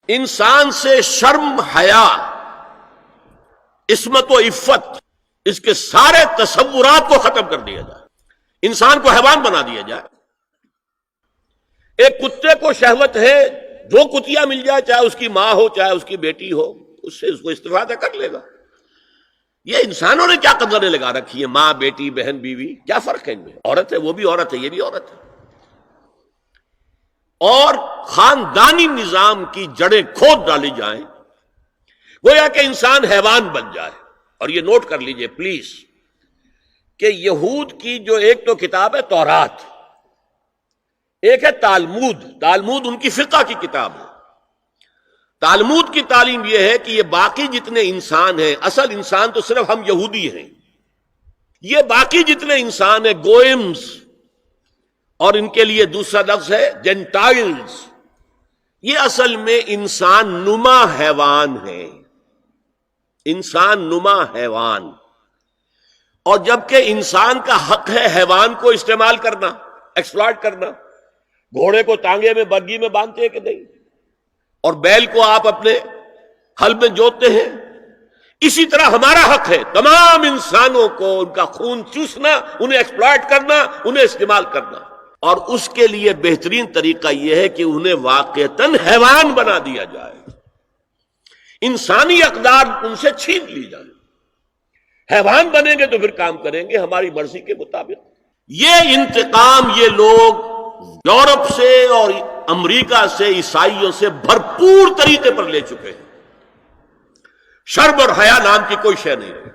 انسان سے شرم، حیا، عصمت و عفت، اس کے سارے تصورات کو ختم کر دیا جائے، انسان کو حیوان بنا دیا جائے۔ ایک کتے کو شہوت ہے، جو کتیا مل جائے، چاہے اس کی ماں ہو چاہے اس کی بیٹی ہو، اس سے اس کو استفادہ کر لے گا۔ یہ انسانوں نے کیا قدریں لگا رکھی ہے، ماں، بیٹی، بہن، بیوی، کیا فرق ہے ان میں؟ عورت ہے وہ بھی عورت ہے، یہ بھی عورت ہے۔ اور خاندانی نظام کی جڑیں کھود ڈالی جائیں، گویا کہ انسان حیوان بن جائے۔ اور یہ نوٹ کر لیجئے پلیز کہ یہود کی جو ایک تو کتاب ہے تورات، ایک ہے تالمود۔ تالمود ان کی فقہ کی کتاب ہے۔ تالمود کی تعلیم یہ ہے کہ یہ باقی جتنے انسان ہیں، اصل انسان تو صرف ہم یہودی ہیں، یہ باقی جتنے انسان ہیں گوئمز، اور ان کے لیے دوسرا لفظ ہے جینٹائلز، یہ اصل میں انسان نما حیوان ہیں، انسان نما حیوان۔ اور جبکہ انسان کا حق ہے حیوان کو استعمال کرنا، ایکسپلائٹ کرنا۔ گھوڑے کو ٹانگے میں برگی میں باندھتے ہیں کہ نہیں، اور بیل کو آپ اپنے ہل میں جوتتے ہیں، اسی طرح ہمارا حق ہے تمام انسانوں کو ان کا خون چوسنا، انہیں ایکسپلائٹ کرنا، انہیں استعمال کرنا۔ اور اس کے لیے بہترین طریقہ یہ ہے کہ انہیں واقعتاً حیوان بنا دیا جائے، انسانی اقدار ان سے چھین لی جائے۔ حیوان بنیں گے تو پھر کام کریں گے ہماری مرضی کے مطابق۔ یہ انتقام یہ لوگ یورپ سے اور امریکہ سے، عیسائیوں سے بھرپور طریقے پر لے چکے ہیں۔ شرم اور حیا نام کی کوئی شے نہیں ہے،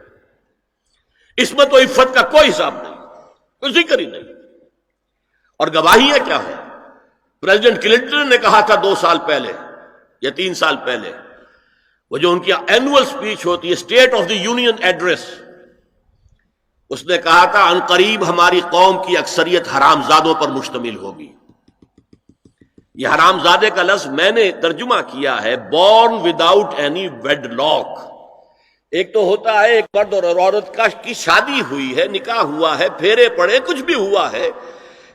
عصمت و عفت کا کوئی حساب نہیں، کوئی ذکر ہی نہیں۔ اور گواہیاں کیا ہیں؟ پریزیڈنٹ کلنٹن نے کہا تھا 2 سال پہلے یا 3 سال پہلے، وہ جو ان کی اینول سپیچ ہوتی ہے، state of the union address, اس نے کہا تھا ان قریب ہماری قوم کی اکثریت حرام زادوں پر مشتمل ہوگی۔ یہ حرام زادے کا لفظ میں نے ترجمہ کیا ہے born without any wedlock. ایک تو ہوتا ہے ایک مرد اور عورت کی شادی ہوئی ہے، نکاح ہوا ہے، پھیرے پڑے، کچھ بھی ہوا ہے،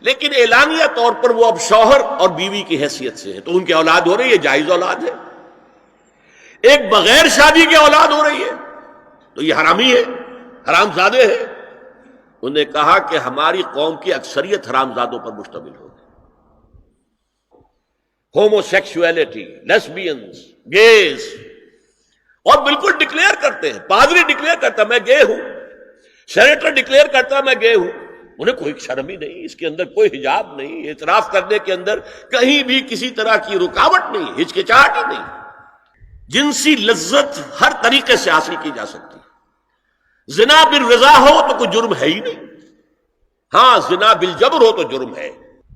لیکن اعلانیہ طور پر وہ اب شوہر اور بیوی کی حیثیت سے ہے، تو ان کی اولاد ہو رہی ہے، جائز اولاد ہے۔ ایک بغیر شادی کی اولاد ہو رہی ہے تو یہ حرامی ہے، حرام زادے ہے۔ انہوں نے کہا کہ ہماری قوم کی اکثریت حرام زادوں پر مشتمل ہوگی۔ ہومو سیکشولیٹی، لیسبینز، گیز، اور بالکل ڈکلیئر کرتے ہیں، پادری ڈکلیئر کرتا میں گے ہوں، سینیٹر ڈکلیئر کرتا میں گے ہوں، انہیں کوئی شرم ہی نہیں، اس کے اندر کوئی حجاب نہیں، اعتراف کرنے کے اندر کہیں بھی کسی طرح کی رکاوٹ نہیں، ہچکچاہٹ ہی نہیں۔ جنسی لذت ہر طریقے سے حاصل کی جا سکتی ہے۔ زنا بالرضا ہو تو کوئی جرم ہے ہی نہیں، ہاں زنا بالجبر ہو تو جرم ہے۔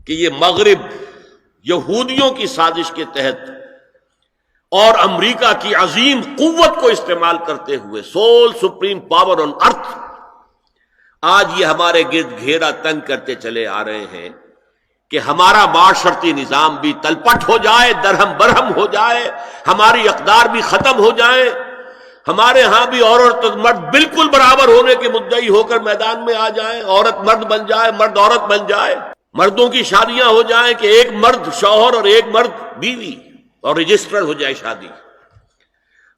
کہ یہ مغرب یہودیوں کی سازش کے تحت اور امریکہ کی عظیم قوت کو استعمال کرتے ہوئے، سول سپریم پاور آن ارتھ، آج یہ ہمارے گرد گھیرا تنگ کرتے چلے آ رہے ہیں کہ ہمارا معاشرتی نظام بھی تلپٹ ہو جائے، درہم برہم ہو جائے، ہماری اقدار بھی ختم ہو جائے، ہمارے ہاں بھی عورت اور مرد بالکل برابر ہونے کے مدعی ہو کر میدان میں آ جائیں، عورت مرد بن جائے، مرد عورت بن جائے، مردوں کی شادیاں ہو جائیں کہ ایک مرد شوہر اور ایک مرد بیوی، اور رجسٹر ہو جائے شادی۔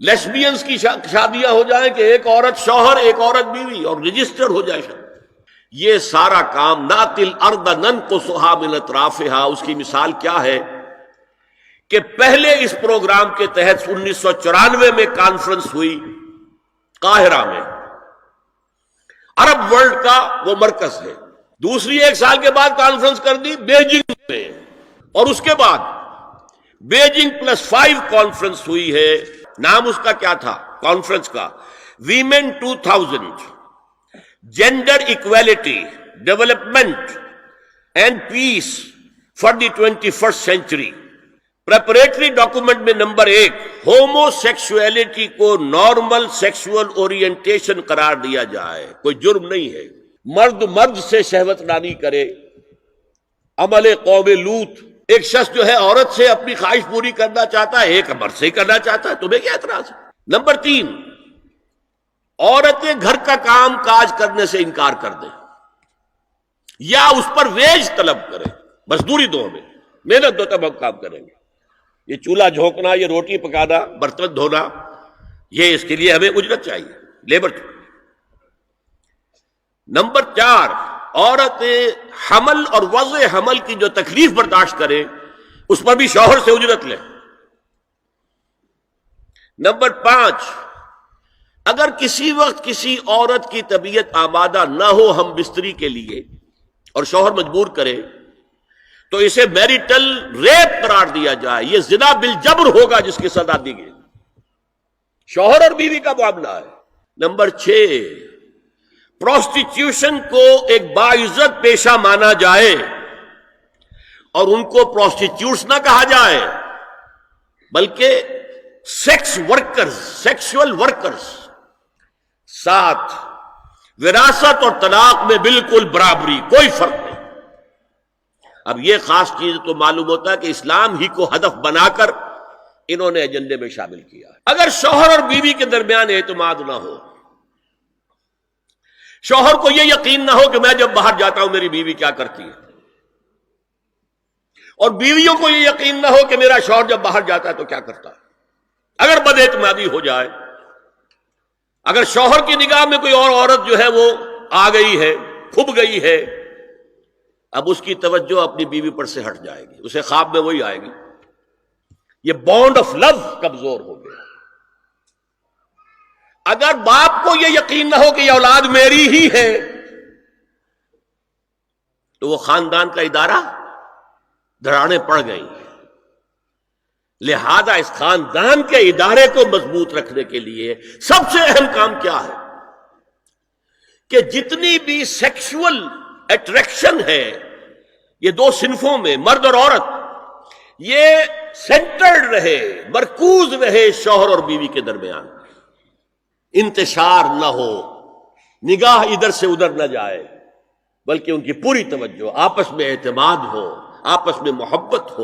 لیسبینز کی شادیاں ہو جائیں کہ ایک عورت شوہر ایک عورت بیوی، اور رجسٹر ہو جائے شادی۔ یہ سارا کام ناتی الارض ننقصها من اطرافها، اس کی مثال کیا ہے کہ پہلے اس پروگرام کے تحت 1994 میں کانفرنس ہوئی قاہرہ میں، عرب ورلڈ کا وہ مرکز ہے۔ دوسری 1 سال کے بعد کانفرنس کر دی بیجنگ میں، اور اس کے بعد بیجنگ +5 کانفرنس ہوئی ہے۔ نام اس کا کیا تھا کانفرنس کا؟ Women 2000، gender equality, development and peace for the 21st century. Preparatory document میں نمبر 1 ہومو سیکشولیٹی کو نارمل سیکشول اورینٹیشن قرار دیا جائے، کوئی جرم نہیں ہے۔ مرد مرد سے شہوت رانی کرے، عمل قوم لوط، ایک شخص جو ہے عورت سے اپنی خواہش پوری کرنا چاہتا ہے، ایک مرد سے کرنا چاہتا ہے، تمہیں کیا اعتراض ہے؟ نمبر 3 عورتیں گھر کا کام کاج کرنے سے انکار کر دیں یا اس پر ویج طلب کریں، مزدوری دو ہمیں، محنت دو تب ہم کام کریں گے۔ یہ چولہا جھونکنا، یہ روٹی پکانا، برتن دھونا، یہ اس کے لیے ہمیں اجرت چاہیے، لیبر چاہیے۔ نمبر 4، عورت حمل اور وضع حمل کی جو تکلیف برداشت کرے اس پر بھی شوہر سے اجرت لے۔ نمبر 5، اگر کسی وقت کسی عورت کی طبیعت آمادہ نہ ہو ہم بستری کے لیے اور شوہر مجبور کرے تو اسے میریٹل ریپ قرار دیا جائے، یہ زنا بالجبر ہوگا جس کی سزا دی گئی۔ شوہر اور بیوی کا معاملہ ہے۔ نمبر 6، پروسٹیٹیوشن کو ایک باعزت پیشہ مانا جائے اور ان کو پروسٹیٹیوٹس نہ کہا جائے بلکہ سیکس ورکرز، سیکسول ورکرز۔ 7، وراثت اور طلاق میں بالکل برابری، کوئی فرق نہیں۔ اب یہ خاص چیز تو معلوم ہوتا ہے کہ اسلام ہی کو ہدف بنا کر انہوں نے ایجنڈے میں شامل کیا۔ اگر شوہر اور بیوی کے درمیان اعتماد نہ ہو، شوہر کو یہ یقین نہ ہو کہ میں جب باہر جاتا ہوں میری بیوی کیا کرتی ہے، اور بیویوں کو یہ یقین نہ ہو کہ میرا شوہر جب باہر جاتا ہے تو کیا کرتا ہے، اگر بد اعتمادی ہو جائے، اگر شوہر کی نگاہ میں کوئی اور عورت جو ہے وہ آ گئی ہے، کھب گئی ہے، اب اس کی توجہ اپنی بیوی پر سے ہٹ جائے گی، اسے خواب میں وہی آئے گی، یہ بانڈ آف لو کمزور ہو گیا۔ اگر باپ کو یہ یقین نہ ہو کہ یہ اولاد میری ہی ہے تو وہ خاندان کا ادارہ دھڑانے پڑ گئی۔ لہذا اس خاندان کے ادارے کو مضبوط رکھنے کے لیے سب سے اہم کام کیا ہے کہ جتنی بھی سیکشول اٹریکشن ہے یہ دو صنفوں میں، مرد اور عورت، یہ سینٹرڈ رہے، مرکوز رہے شوہر اور بیوی کے درمیان، انتشار نہ ہو، نگاہ ادھر سے ادھر نہ جائے، بلکہ ان کی پوری توجہ، آپس میں اعتماد ہو، آپس میں محبت ہو۔